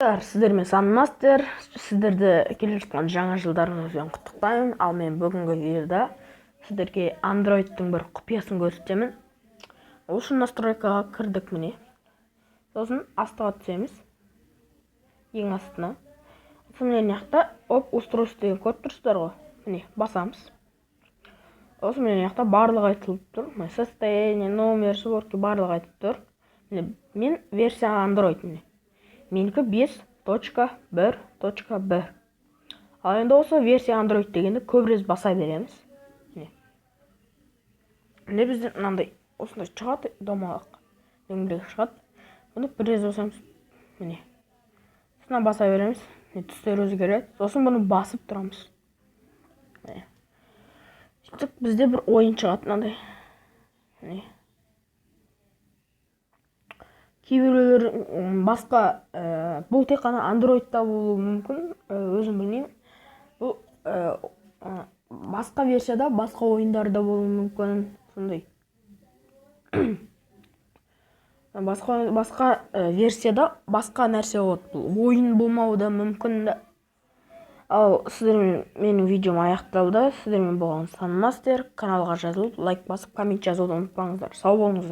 Сіздермен санмастер, сіздерді келе жатқан жаңа жылдарыңызбен құттықтаймын. Ал мен бүгінгі видеода сіздерге Android'тың бір құпиясын көрсетемін. Осы настройкаға кірдік міне. Сосын астыға түсеміз. Ең астына. Сосын міне жақта устройство деген көріп тұрсыздар ғой. Міне басамыз. Сосын міне жақта барлығы айтылып тұр. Состояние, номер, сборки барлығы айтылып тұр. Мен версия Android міне. Менікі 5.1.1. Ал енді осы версия Android дегенді көбірек баса береміз. Міне бізден мынандай осындай шығады, домалақ дөңгелек шығады. Бұны біраз басамыз. Міне. Сосын баса береміз. Түстер өзгереді. Сосын бұны басып тұрамыз. Міне. Сөйтіп бізде бір ойын шығады мынандай. Міне. Кейбіреулер басқа бұл тек қана Android'та болуы мүмкін, өзім білмеймін. Бұл басқа версияда, басқа ойындарда болуы мүмкін, сондай. Басқа версияда басқа нәрсе болады. Бұл ойын болмауы да мүмкін. Ал сіздермен менің видеом аяқталды. Сіздермен болған санмастер. Каналға жазылып, лайк басып, коммент жазуды ұмытпаңыздар. Сау болыңыздар.